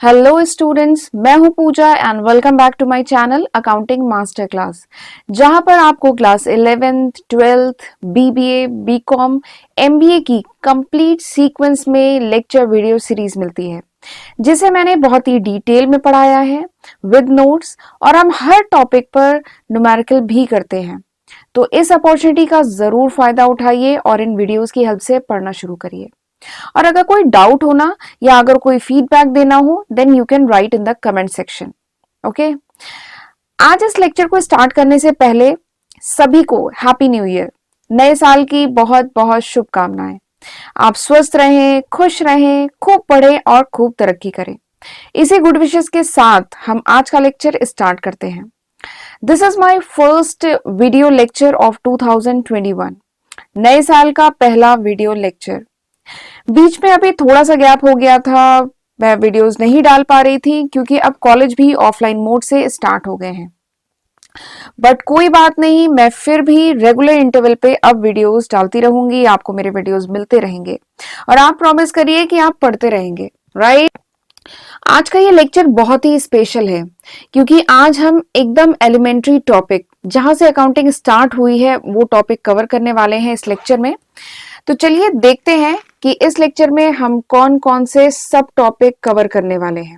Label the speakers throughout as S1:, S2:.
S1: Hello students, मैं हूं Pooja and welcome back to my channel accounting master class, जहां पर आपको class 11th, 12th, BBA, BCom, MBA की कंप्लीट सीक्वेंस में लेक्चर वीडियो सीरीज मिलती है, जिसे मैंने बहुत ही डिटेल में पढ़ाया है विद नोट्स, और हम हर टॉपिक पर न्यूमेरिकल भी करते हैं। तो इस अपॉर्चुनिटी का जरूर फायदा उठाइए और इन वीडियोस की हेल्प से पढ़ना शुरू करिए। और अगर कोई डाउट होना या अगर कोई फीडबैक देना हो then you can write in the comment section. Okay, आज इस लेक्चर को स्टार्ट करने से पहले सभी को हैप्पी न्यू ईयर, नए साल की बहुत बहुत शुभकामनाएं। आप स्वस्थ रहें, खुश रहें, खूब पढ़ें और खूब तरक्की करें। इसी गुड विशेस के साथ हम आज का लेक्चर स्टार्ट करते हैं। This is my first video lecture of 2021, नए साल का पहला वीडियो लेक्चर। बीच में अभी थोड़ा सा गैप हो गया था, मैं वीडियोस नहीं डाल पा रही थी क्योंकि अब कॉलेज भी ऑफलाइन मोड से स्टार्ट हो गए हैं। बट कोई बात नहीं, मैं फिर भी रेगुलर इंटरवल पे अब वीडियोस डालती रहूंगी, आपको मेरे वीडियोस मिलते रहेंगे और आप प्रॉमिस करिए कि आप पढ़ते रहेंगे, राइट? आज का ये लेक्चर बहुत ही स्पेशल है क्योंकि आज हम एकदम एलिमेंट्री टॉपिक, जहां से अकाउंटिंग स्टार्ट हुई है, वो टॉपिक कवर करने वाले हैं इस लेक्चर में। तो चलिए देखते हैं कि इस लेक्चर में हम कौन कौन से सब टॉपिक कवर करने वाले हैं।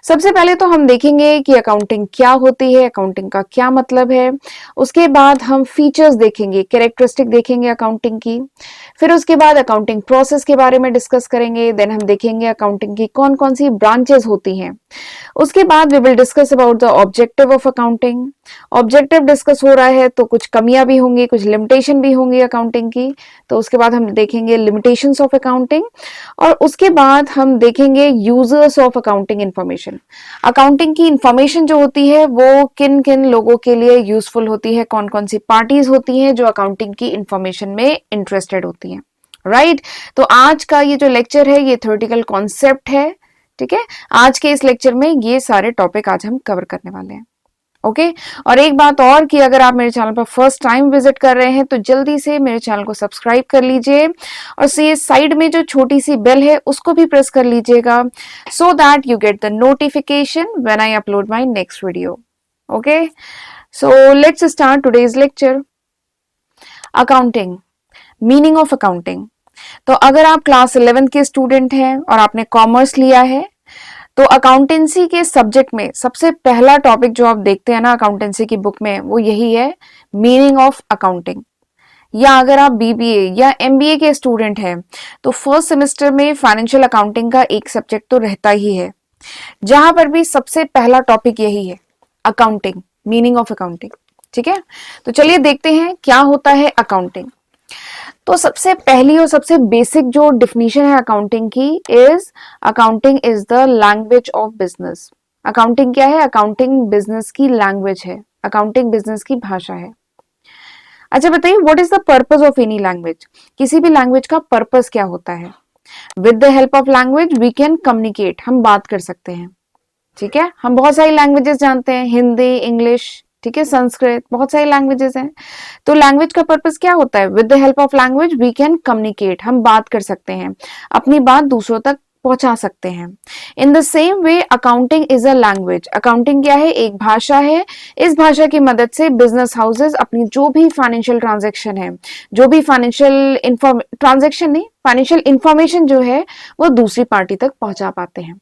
S1: सबसे पहले तो हम देखेंगे कि अकाउंटिंग क्या होती है, अकाउंटिंग का क्या मतलब है। उसके बाद हम फीचर्स देखेंगे, कैरेक्टरिस्टिक देखेंगे अकाउंटिंग की। फिर उसके बाद अकाउंटिंग प्रोसेस के बारे में डिस्कस करेंगे। देन हम देखेंगे अकाउंटिंग की कौन कौन सी ब्रांचेस होती हैं। उसके बाद we will discuss about the objective of accounting. Objective discuss हो रहा है तो कुछ कमियां भी होंगी, कुछ लिमिटेशन भी होंगी अकाउंटिंग की। तो उसके बाद हम देखेंगे लिमिटेशंस ऑफ अकाउंटिंग, और उसके बाद हम देखेंगे users of accounting information. Accounting की इंफॉर्मेशन जो होती है वो किन किन लोगों के लिए यूजफुल होती है, कौन कौन सी पार्टीज होती हैं जो अकाउंटिंग की इंफॉर्मेशन में इंटरेस्टेड होती हैं, राइट? तो आज का ये जो लेक्चर है ये थ्योरेटिकल कॉन्सेप्ट है, ठीक है। आज के इस लेक्चर में ये सारे टॉपिक आज हम कवर करने वाले हैं। ओके, और एक बात और कि अगर आप मेरे चैनल पर फर्स्ट टाइम विजिट कर रहे हैं तो जल्दी से मेरे चैनल को सब्सक्राइब कर लीजिए और से साइड में जो छोटी सी बेल है उसको भी प्रेस कर लीजिएगा, so that you get the notification when I upload my next video. Okay, so let's start today's lecture. Accounting, meaning of accounting. तो अगर आप क्लास 11 के स्टूडेंट हैं और आपने कॉमर्स लिया है तो अकाउंटेंसी के सब्जेक्ट में सबसे पहला टॉपिक जो आप देखते हैं ना अकाउंटेंसी की बुक में, वो यही है, मीनिंग ऑफ अकाउंटिंग। या अगर आप बीबीए या एमबीए के स्टूडेंट हैं तो फर्स्ट सेमेस्टर में फाइनेंशियल अकाउंटिंग का एक सब्जेक्ट तो रहता ही है, जहां पर भी सबसे पहला टॉपिक यही है, अकाउंटिंग, मीनिंग ऑफ अकाउंटिंग। ठीक है, तो चलिए देखते हैं क्या होता है अकाउंटिंग। तो सबसे पहली और सबसे बेसिक जो डिफिनीशन है अकाउंटिंग की is, accounting is the language of business. Accounting क्या है? अकाउंटिंग बिजनेस की लैंग्वेज है, अकाउंटिंग बिजनेस की भाषा है। अच्छा बताइए, what is the purpose of any language? किसी भी लैंग्वेज का पर्पस क्या होता है? With the help of language we can communicate, हम बात कर सकते हैं। ठीक है, हम बहुत सारी लैंग्वेजेस जानते हैं, हिंदी, इंग्लिश, ठीक है, संस्कृत, बहुत सारी लैंग्वेजेस हैं। तो लैंग्वेज का पर्पस क्या होता है? With the help of language we can communicate, हम बात कर सकते हैं, अपनी बात दूसरों तक पहुंचा सकते हैं। In the same way accounting is a language. Accounting क्या है? एक भाषा है। इस भाषा की मदद से बिजनेस हाउसेस अपनी जो भी फाइनेंशियल ट्रांजेक्शन है, जो भी फाइनेंशियल ट्रांजेक्शन नहीं, फाइनेंशियल इंफॉर्मेशन जो है वो दूसरी पार्टी तक पहुंचा पाते हैं।